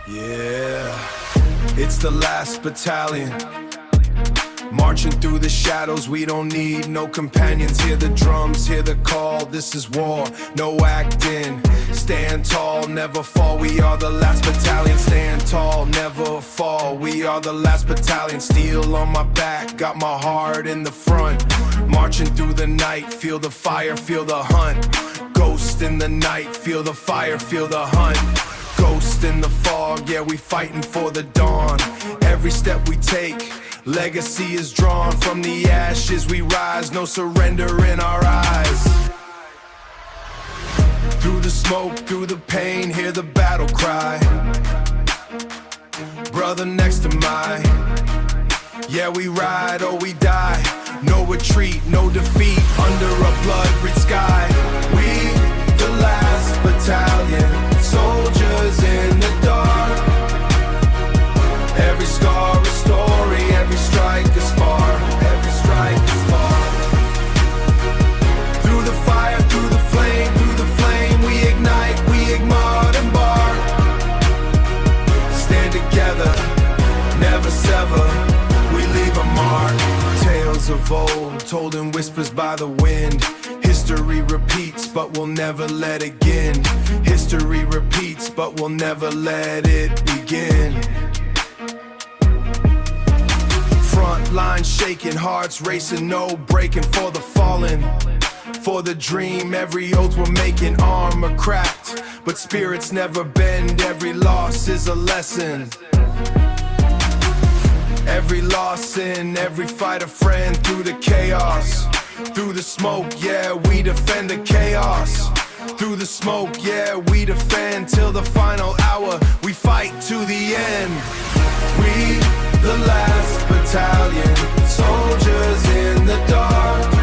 Yeah, it's the last battalion, marching through the shadows. We don't need no companions. Hear the drums, hear the call. This is war, no acting. Stand tall, never fall. We are the last battalion. Stand tall, never fall. We are the last battalion. Steel on my back, got my heart in the front. Marching through the night, feel the fire, feel the hunt. Ghost in the night, feel the fire, feel the hunt. Ghost in the fog, yeah, we fighting for the dawn. Every step we take, legacy is drawn. From the ashes we rise, no surrender in our eyes. Through the smoke, through the pain, hear the battle cry. Brother next to mine, yeah, we ride or we die. No retreat, no defeat, under a blood-red sky. We, the last battalion, soldiers in the dark. Every scar a story, every strike a spark, every strike a spark. Through the fire, through the flame, we ignite, we embark. Stand together, never sever, we leave a mark. Tales of old, told in whispers by the wind. History repeats, but we'll never let it begin. History repeats, but we'll never let it begin. Front line shaking, hearts racing, no breaking for the fallen. For the dream, every oath we're making, armor cracked, but spirits never bend. Every loss is a lesson. Every loss in, every fight a friend. Through the chaos, through the smoke, yeah, we defend the chaos. Through the smoke, yeah, we defend till the final hour. We fight to the end. We, the last battalion, soldiers in the dark.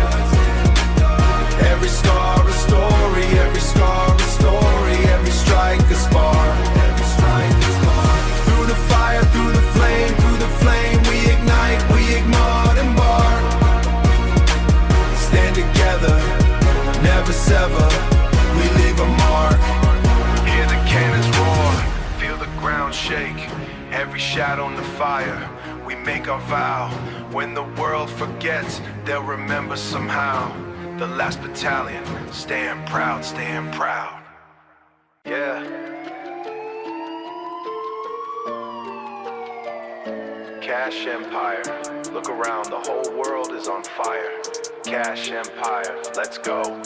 Every scar a story, every scar a story, every strike a spark, every strike a spark. Through the fire, through the flame, we ignite, we embark. Stand together, never sever, we leave a mark. Hear the cannons roar, feel the ground shake. Every shadow in the fire, we make our vow. When the world forgets, they'll remember somehow. The last battalion, stand proud, stand proud. Yeah. Cash Empire, look around, the whole world is on fire. Cash Empire, let's go.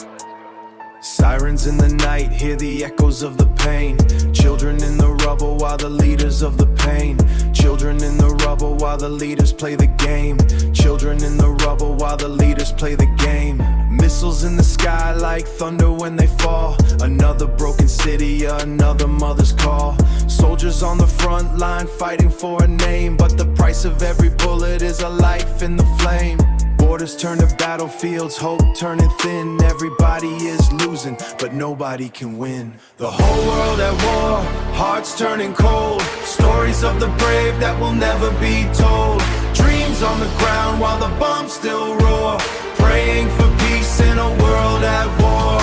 Sirens in the night, hear the echoes of the pain. Children in the rubble while the leaders of the pain. Children in the rubble while the leaders play the game. Children in the rubble while the leaders play the game. Missiles in the sky like thunder when they fall. Another broken city, another mother's call. Soldiers on the front line fighting for a name, but the price of every bullet is a life in the flame. Borders turn to battlefields, hope turning thin. Everybody is losing, but nobody can win. The whole world at war, hearts turning cold. Stories of the brave that will never be told. Dreams on the ground while the bombs still roar. Praying for peace in a world at war.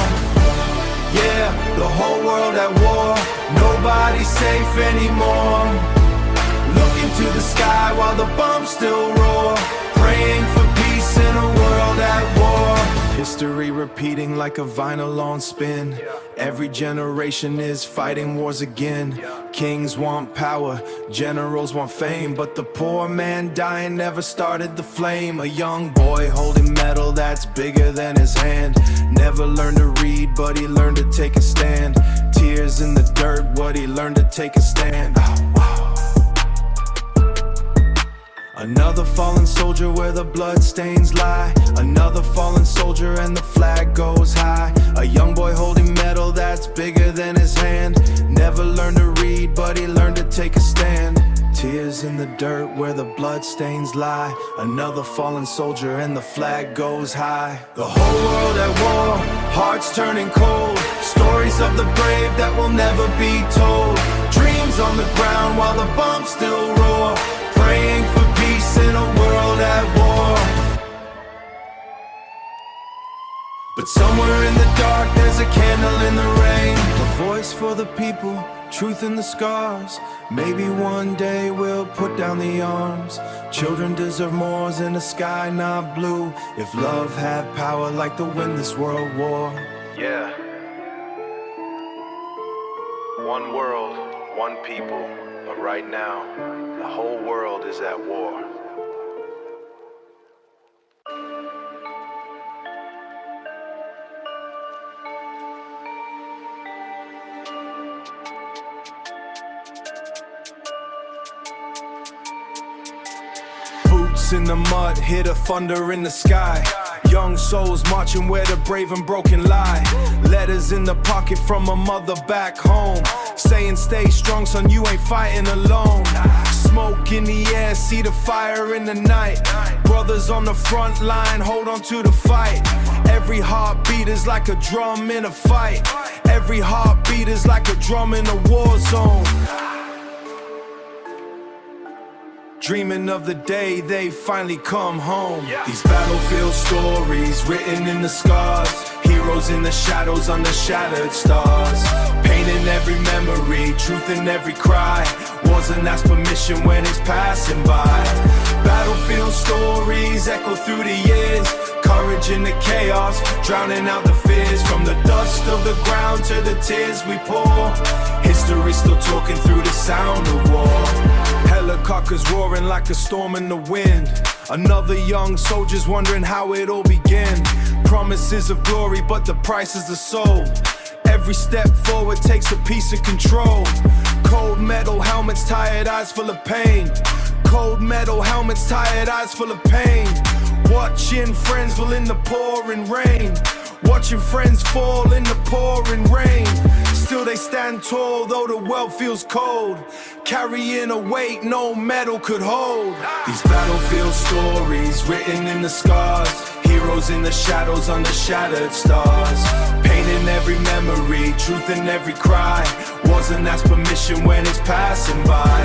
Yeah, the whole world at war. Nobody's safe anymore. Looking to the sky while the bombs still roar. Praying for peace in a world at war. History repeating like a vinyl on spin. Every generation is fighting wars again. Kings want power, generals want fame, but the poor man dying never started the flame. A young boy holding metal that's bigger than his hand. Never learned to read, but he learned to take a stand. Tears in the dirt, what he learned to take a stand. Another fallen soldier where the blood stains lie. Another fallen soldier and the flag goes high. A young boy holding metal that's bigger than his hand. Never learned to read, but he learned to take a stand. Tears in the dirt where the blood stains lie. Another fallen soldier and the flag goes high. The whole world at war, hearts turning cold. Stories of the brave that will never be told. Dreams on the ground while the bombs still roar. Praying for peace in a world at war. But somewhere in the dark there's a candle in the rain. A voice for the people, truth in the scars. Maybe one day we'll put down the arms. Children deserve more than a sky not blue. If love had power like the wind this world war. Yeah. One world, one people. But right now, the whole world is at war. Boots in the mud, hear the thunder in the sky. Young souls marching where the brave and broken lie. Letters in the pocket from a mother back home, saying stay strong son, you ain't fighting alone. Smoke in the air, see the fire in the night. Brothers on the front line, hold on to the fight. Every heartbeat is like a drum in a fight. Every heartbeat is like a drum in a war zone. Dreaming of the day they finally come home. These battlefield stories written in the scars. Heroes in the shadows under shattered stars. Pain in every memory, truth in every cry. Wars and ask permission when it's passing by. Battlefield stories echo through the years. Courage in the chaos, drowning out the fears. From the dust of the ground to the tears we pour. History still talking through the sound of war. Helicopters roaring like a storm in the wind. Another young soldier's wondering how it all began. Promises of glory, but the price is the soul. Every step forward takes a piece of control. Cold metal helmets, tired eyes full of pain. Cold metal helmets, tired eyes full of pain. Watching friends fall in the pouring rain. Watching friends fall in the pouring rain. Still they stand tall though the world feels cold. Carrying a weight no metal could hold. These battlefield stories written in the scars. Heroes in the shadows under shattered stars. Pain in every memory, truth in every cry. Wasn't asked permission when it's passing by.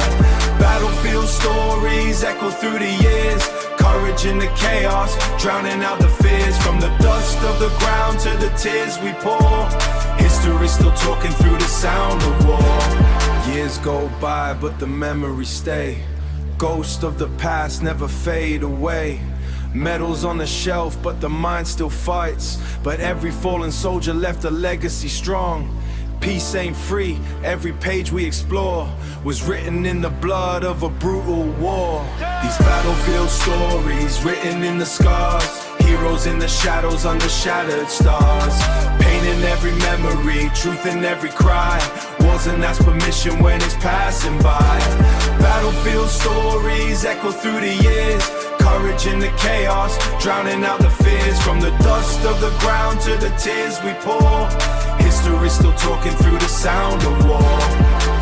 Battlefield stories echo through the years. Courage in the chaos, drowning out the fears. From the dust of the ground to the tears we pour. History still talking through the sound of war. Years go by but the memories stay. Ghost of the past never fade away. Medals on the shelf but the mind still fights. But every fallen soldier left a legacy strong. Peace ain't free, every page we explore was written in the blood of a brutal war. These battlefield stories written in the scars. Heroes in the shadows under shattered stars. Pain in every memory, truth in every cry. Wasn't asked permission when it's passing by. Battlefield stories echo through the years. Courage in the chaos, drowning out the fears. From the dust of the ground to the tears we pour. History still talking through the sound of war.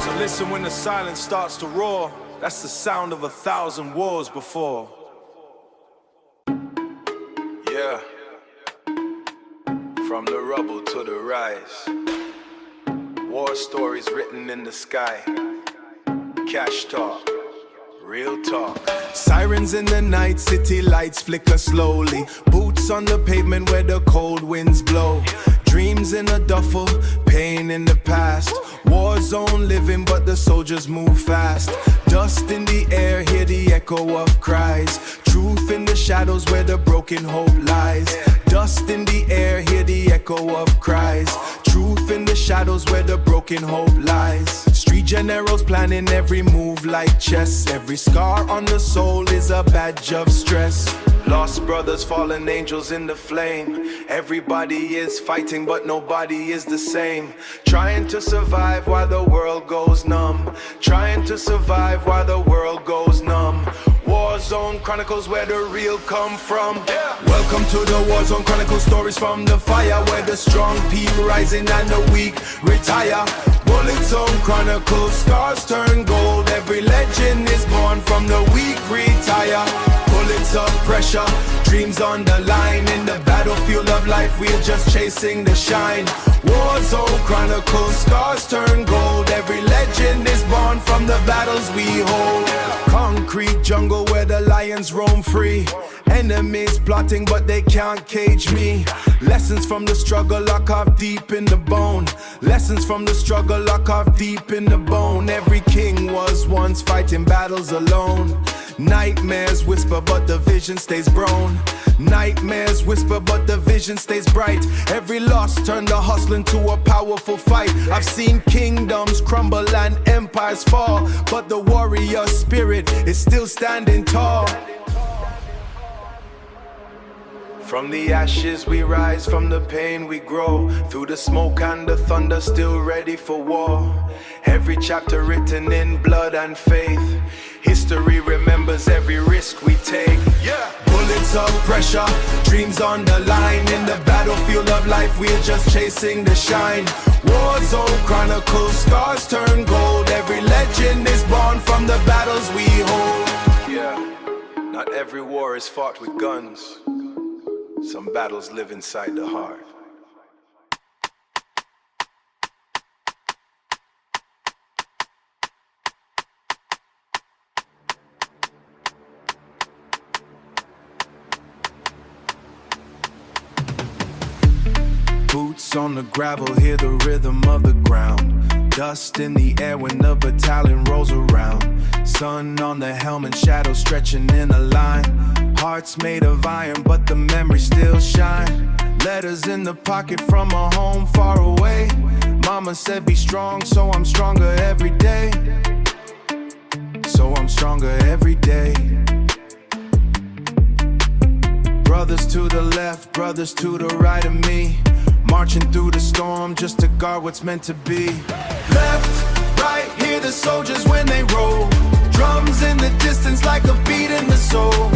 So listen when the silence starts to roar. That's the sound of 1,000 wars before. Yeah. From the rubble to the rise. War stories written in the sky. Cash talk. Real talk. Sirens in the night, city lights flicker slowly. Boots on the pavement where the cold winds blow. Dreams in a duffel, pain in the past. War zone living but the soldiers move fast. Dust in the air, hear the echo of cries. Truth in the shadows where the broken hope lies. Dust in the air, hear the echo of cries. Truth in the shadows where the broken hope lies. Street generals planning every move like chess. Every scar on the soul is a badge of stress. Lost brothers, fallen angels in the flame. Everybody is fighting but nobody is the same. Trying to survive while the world goes numb. Trying to survive while the world goes numb. Warzone Chronicles where the real come from. Welcome to the Warzone Chronicles, stories from the fire. Where the strong people rising and the weak retire. Bullets-Zone Chronicles, scars turn gold. Every legend is born from the weak retire. Bullets of pressure, dreams on the line. In the battlefield of life, we're just chasing the shine. Warzone Chronicles, scars turn gold. Every legend is born from the battles we hold. Concrete jungle where the lions roam free. Enemies plotting, but they can't cage me. Lessons from the struggle I carve deep in the bone. Lessons from the struggle I carve deep in the bone. Every king was once fighting battles alone. Nightmares whisper, but the vision stays brown. Nightmares whisper, but the vision stays bright. Every loss turned the hustle into a powerful fight. I've seen kingdoms crumble and empires fall, but the warrior spirit is still standing tall. From the ashes we rise, from the pain we grow. Through the smoke and the thunder, still ready for war. Every chapter written in blood and faith. History remembers every risk we take. Yeah. Bullets of pressure, dreams on the line. In the battlefield of life, we're just chasing the shine. War zone chronicles, scars turn gold. Every legend is born from the battles we hold. Yeah, not every war is fought with guns. Some battles live inside the heart. Boots on the gravel, hear the rhythm of the ground. Dust in the air when the battalion rolls around. Sun on the helmet, shadows stretching in a line. Hearts made of iron, but the memories still shine. Letters in the pocket from a home far away. Mama said be strong, so I'm stronger every day. So I'm stronger every day. Brothers to the left, brothers to the right of me. Marching through the storm just to guard what's meant to be. Left, right, hear the soldiers when they roll. Drums in the distance like a beat in the soul.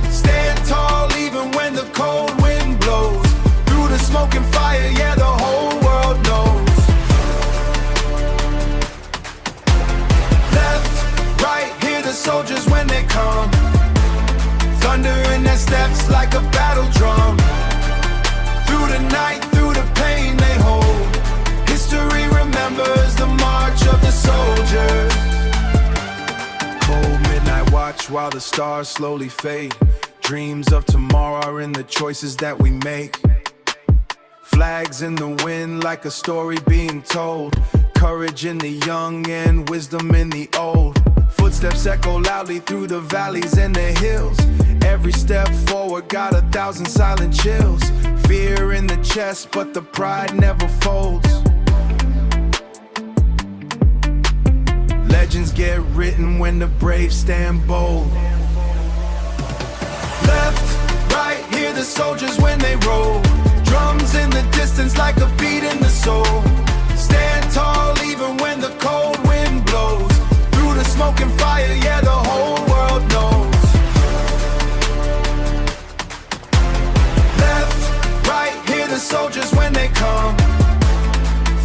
Stand tall even when the cold wind blows. Through the smoke and fire, yeah, the whole world knows. Left, right, hear the soldiers when they come. Thunder in their steps like a battle drum. Through the night, through the pain they hold. History remembers the march of the soldiers. Cold midnight watch while the stars slowly fade. Dreams of tomorrow are in the choices that we make. Flags in the wind like a story being told. Courage in the young and wisdom in the old. Footsteps echo loudly through the valleys and the hills. Every step forward got 1,000 silent chills. Fear in the chest, but the pride never folds. Legends get written when the brave stand bold. Left, right, hear the soldiers when they roll. Drums in the distance like a beat in the soul. Stand tall even when the cold wind blows. Through the smoke and fire, yeah, the whole world knows. Left, right, hear the soldiers when they come.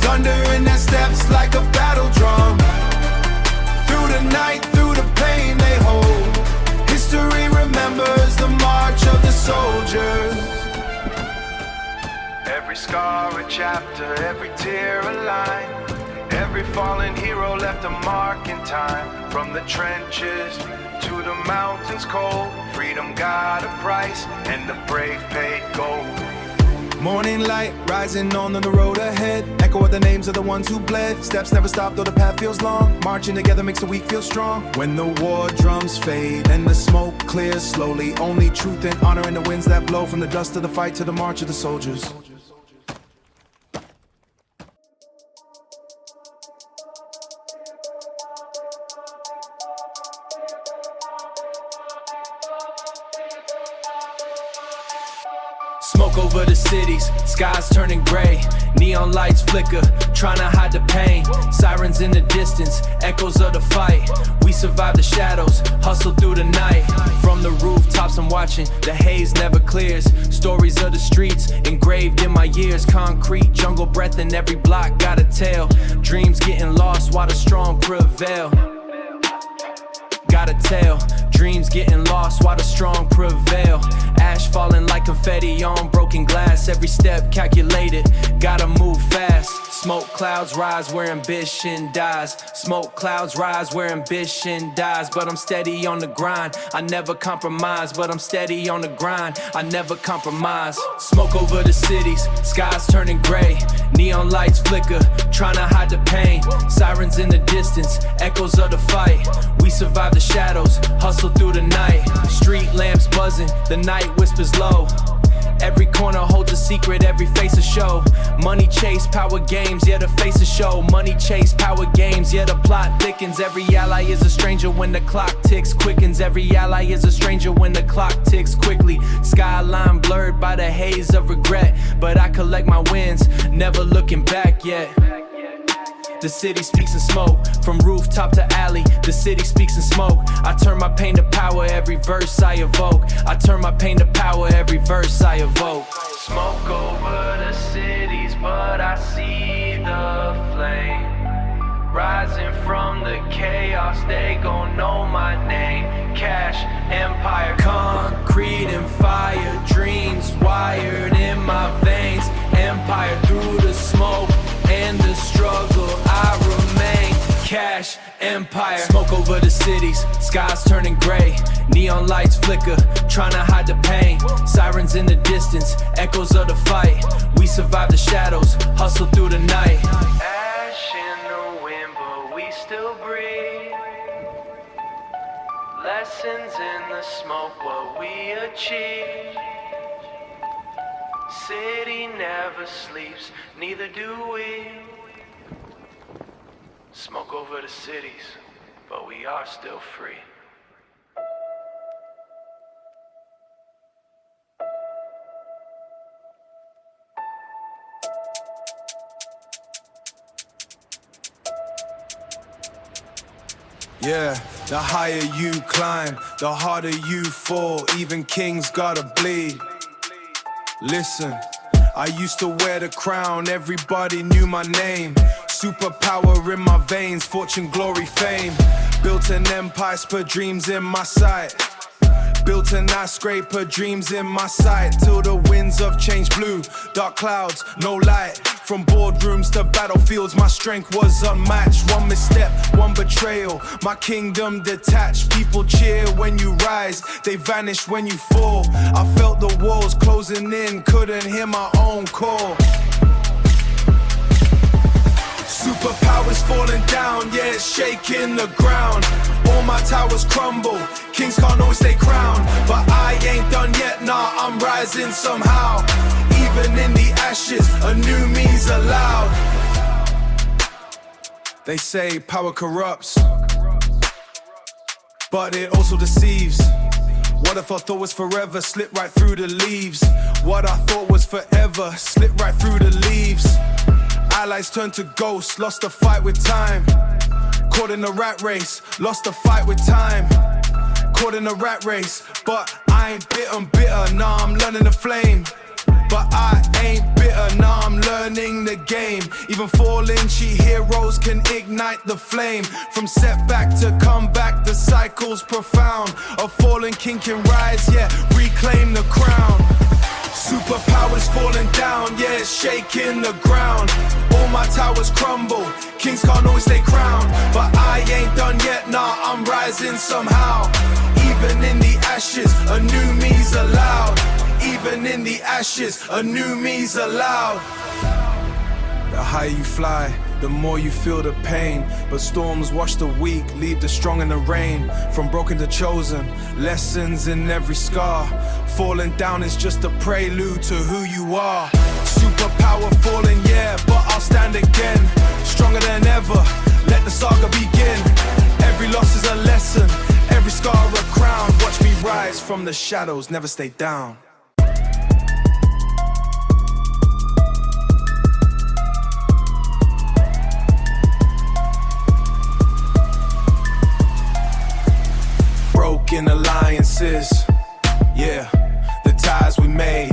Thunder in their steps like a battle drum. Through the night, through the pain they hold. History remembers the march of the soldiers. Every scar a chapter, every tear a line. Every fallen hero left a mark in time. From the trenches to the mountains cold, freedom got a price and the brave paid gold. Morning light rising on the road ahead. Echo of the names of the ones who bled. Steps never stop though the path feels long. Marching together makes the weak feel strong. When the war drums fade and the smoke clears slowly, only truth and honor in the winds that blow. From the dust of the fight to the march of the soldiers. Smoke over the cities, skies turning gray. Neon lights flicker, trying to hide the pain. Sirens in the distance, echoes of the fight. We survive the shadows, hustle through the night. From the rooftops I'm watching, the haze never clears. Stories of the streets, engraved in my years. Concrete, jungle breath in every block, got a tale. Dreams getting lost while the strong prevail. Got a tale, dreams getting lost while the strong prevail. Ash falling like confetti on broken glass. Every step calculated, gotta move fast. Smoke clouds rise where ambition dies. Smoke clouds rise where ambition dies. But I'm steady on the grind, I never compromise. But I'm steady on the grind, I never compromise. Smoke over the cities, skies turning gray. Neon lights flicker, trying to hide the pain. Sirens in the distance, echoes of the fight. We survive the shadows, hustle through the night. Street lamps buzzing, the night whispers low. Every corner holds a secret, every face a show. Money chase, power games, yeah the face a show. Money chase, power games, yeah the plot thickens. Every ally is a stranger when the clock ticks, quickens. Every ally is a stranger when the clock ticks quickly. Skyline blurred by the haze of regret, but I collect my wins, never looking back yet. The city speaks in smoke, from rooftop to alley. The city speaks in smoke. I turn my pain to power, every verse I evoke. I turn my pain to power, every verse I evoke. Smoke over the cities, but I see the flame. Rising from the chaos, they gon' know my name. Cash, empire, concrete and fire. Dreams wired in my veins. Empire through the smoke and the struggle, I remain. Cash, empire. Smoke over the cities, skies turning gray. Neon lights flicker, trying to hide the pain. Sirens in the distance, echoes of the fight. We survive the shadows, hustle through the night. Ash in the wind, but we still breathe. Lessons in the smoke, what we achieve. City never sleeps, neither do we. Smoke over the cities, but we are still free. Yeah, the higher you climb, the harder you fall. Even kings gotta bleed. Listen, I used to wear the crown, everybody knew my name. Superpower in my veins, fortune, glory, fame. Built an empire, spur dreams in my sight. Built an skyscraper, dreams in my sight. Till the winds of change blew, dark clouds, no light. From boardrooms to battlefields, my strength was unmatched. One misstep, one betrayal, my kingdom detached. People cheer when you rise, they vanish when you fall. I felt the walls closing in, couldn't hear my own call. Superpowers falling down, yeah, it's shaking the ground. All my towers crumble, kings can't always stay crowned. But I ain't done yet, nah, I'm rising somehow. Even in the ashes, a new me's allowed. They say power corrupts, but it also deceives. What if I thought was forever, slipped right through the leaves? What I thought was forever, slipped right through the leaves. Allies turned to ghosts, lost the fight with time. Caught in a rat race, lost the fight with time. Caught in a rat race, but I ain't bitter, nah, I'm learning the flame. But I ain't bitter, nah, I'm learning the game. Even fallen cheat heroes can ignite the flame. From setback to comeback, the cycle's profound. A fallen king can rise, yeah, reclaim the crown. Superpowers falling down, yeah, it's shaking the ground. All my towers crumble, kings can't always stay crowned. But I ain't done yet, nah, I'm rising somehow. Even in the ashes, a new me's allowed. Even in the ashes, a new me's allowed. The higher you fly, the more you feel the pain. But storms wash the weak, leave the strong in the rain. From broken to chosen, lessons in every scar. Falling down is just a prelude to who you are. Superpower falling, yeah, but I'll stand again. Stronger than ever, let the saga begin. Every loss is a lesson, every scar a crown. Watch me rise from the shadows, never stay down. Broken alliances, yeah, the ties we made.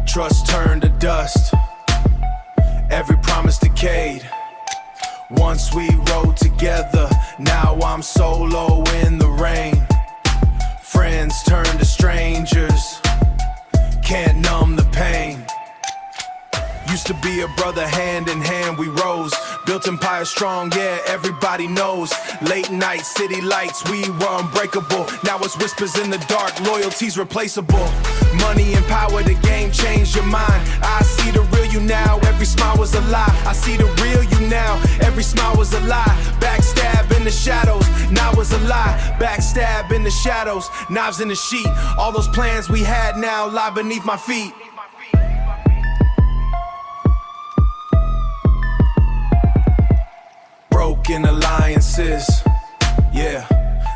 Trust turned to dust, every promise decayed. Once we rode together, now I'm solo in the rain. Friends turn to strangers, can't numb the pain. Used to be a brother, hand in hand we rose. Built empire strong, yeah, everybody knows. Late night, city lights, we were unbreakable. Now it's whispers in the dark, loyalty's replaceable. Money and power, the game changed your mind. I see the real you now, every smile was a lie. I see the real you now, every smile was a lie. Backstab in the shadows, now was a lie. Backstab in the shadows, knives in the sheet. All those plans we had now lie beneath my feet. Broken alliances, yeah,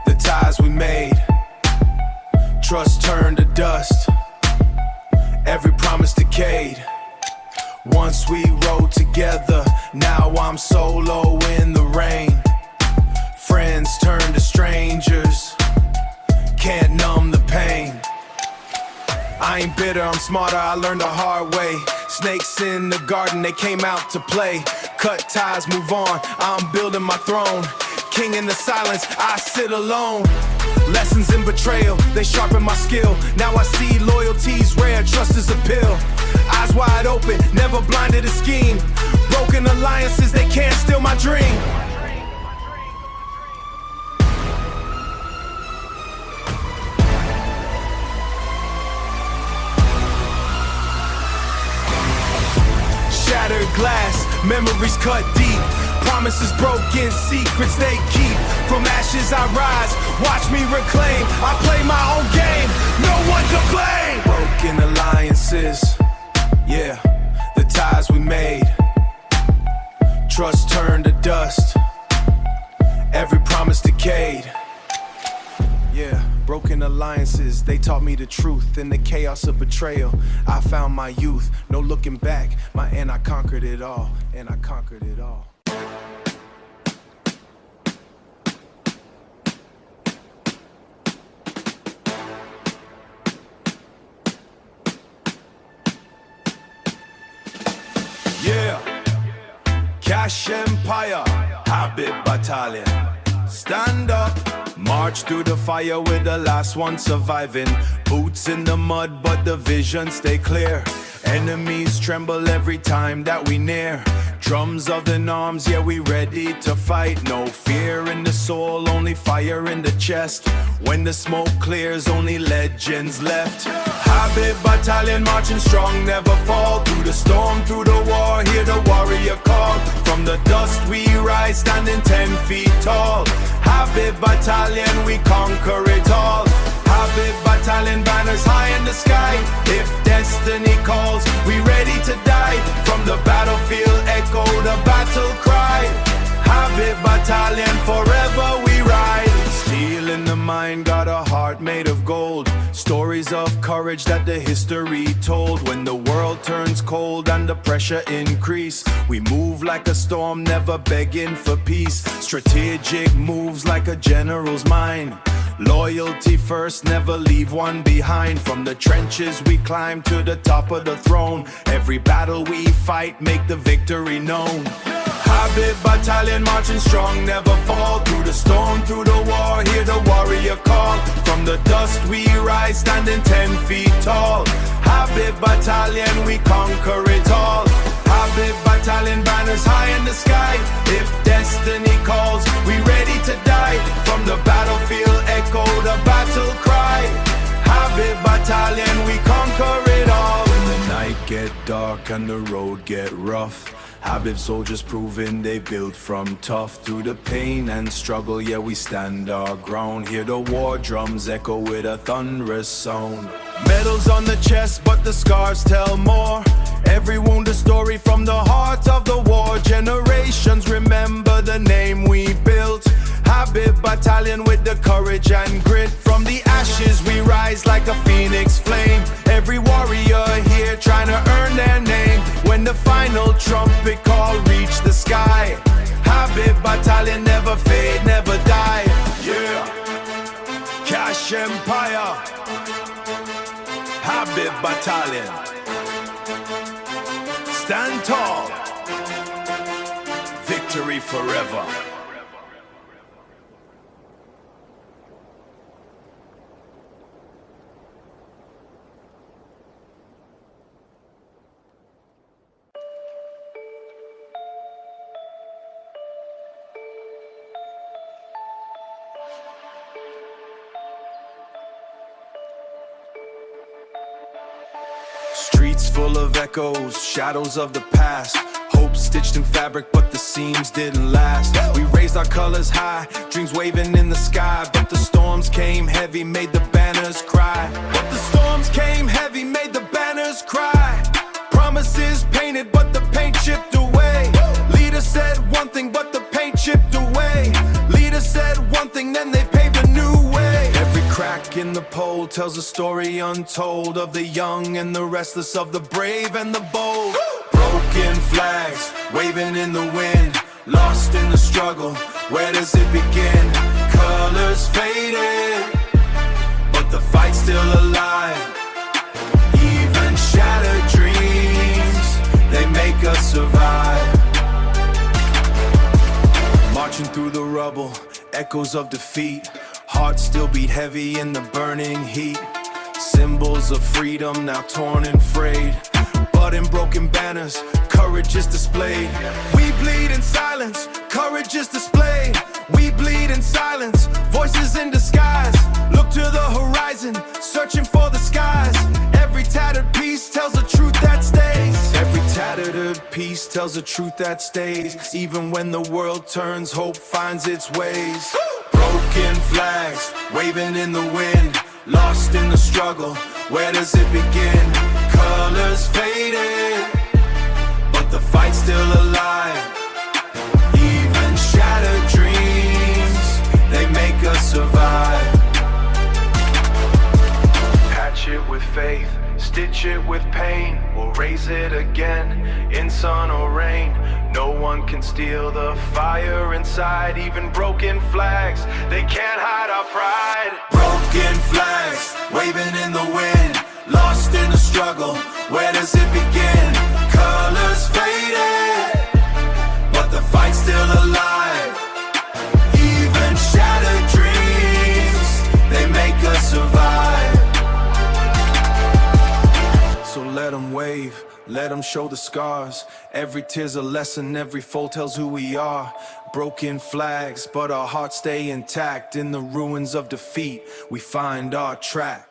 the ties we made. Trust turned to dust, every promise decayed. Once we rode together, now I'm solo in the rain. Friends turn to strangers, can't numb the pain. I ain't bitter, I'm smarter, I learned the hard way. Snakes in the garden, they came out to play. Cut ties, move on, I'm building my throne. King in the silence, I sit alone. Lessons in betrayal, they sharpen my skill. Now I see loyalty's rare, trust is a pill. Eyes wide open, never blinded to scheme. Broken alliances, they can't steal my dream. Shattered glass, memories cut deep. Promises broken, secrets they keep. From ashes I rise, watch me reclaim. I play my own game, no one to blame. Broken alliances, yeah, the ties we made. Trust turned to dust, every promise decayed. Yeah, broken alliances, they taught me the truth. In the chaos of betrayal, I found my youth. No looking back, and I conquered it all. And I conquered it all. Yeah, Cash Empire, Habib Battalion. Stand up, march through the fire with the last one surviving. Boots in the mud, but the vision stay clear. Enemies tremble every time that we near. Drums of the arms, yeah, we ready to fight. No fear in the soul, only fire in the chest. When the smoke clears, only legends left. Habib Battalion marching strong, never fall. Through the storm, through the war, hear the warrior call. From the dust we rise, standing 10 feet tall. Habib Battalion, we conquer it all. Habib Battalion, banners high in the sky. If destiny calls, we ready to die. From the battlefield echo the battle cry. Habib Battalion, forever we ride. Steel in the mind, got a heart made of gold. Stories of courage that the history told. When the world turns cold and the pressure increase, we move like a storm, never begging for peace. Strategic moves like a general's mind. Loyalty first, never leave one behind. From the trenches we climb to the top of the throne. Every battle we fight, make the victory known. Habib Battalion marching strong, never fall. Through the storm, through the war, hear the warrior call. From the dust we rise, standing 10 feet tall. Habib Battalion, we conquer it all. Habib Battalion, banners high in the sky. If destiny calls, we ready to die. From the battlefield echo the battle cry. Habib Battalion, we conquer it all. When the night get dark and the road get rough, Habib soldiers proving they built from tough. Through the pain and struggle, yeah, we stand our ground. Hear the war drums echo with a thunderous sound. Medals on the chest, but the scars tell more. Every wound a story from the heart of the war. Generations remember the name we built. Habib Battalion with the courage and grit. From the ashes we rise like a phoenix flame. Every warrior here trying to earn their name. When the final trumpet call reach the sky, Habib Battalion never fade, never die. Yeah, Cash Empire, Habib Battalion. Stand tall, victory forever. Streets full of echoes, shadows of the past. Hope stitched in fabric, but the seams didn't last. We raised our colors high, dreams waving in the sky. But the storms came heavy, made the banners cry. But the storms came heavy, made the banners cry. Promises painted, but the paint chipped away. Leader said one thing, but the paint chipped away. Leader said one thing, then they paved a new way. Every crack in the pole tells a story untold of the young and the restless, of the brave and the bold. Broken flags, waving in the wind, lost in the struggle, where does it begin? Colors faded, but the fight's still alive. Even shattered dreams, they make us survive. Marching through the rubble, echoes of defeat. Hearts still beat heavy in the burning heat. Symbols of freedom now torn and frayed, but in broken banners, courage is displayed. We bleed in silence, courage is displayed. We bleed in silence, voices in disguise. Look to the horizon, searching for the skies. Every tattered piece tells a truth that stays. Every tattered piece tells a truth that stays. Even when the world turns, hope finds its ways. Broken flags, waving in the wind, lost in the struggle, where does it begin? Colors faded, but the fight's still alive. Even shattered dreams, they make us survive. Patch it with faith, stitch it with pain. We'll raise it again, in sun or rain. No one can steal the fire inside. Even broken flags, they can't hide our pride. Broken flags, waving in the wind, lost in the struggle, where does it begin? Colors faded, but the fight's still alive. Even shattered dreams, they make us survive. So let them wave, let them show the scars. Every tear's a lesson, every fold tells who we are. Broken flags, but our hearts stay intact. In the ruins of defeat, we find our track.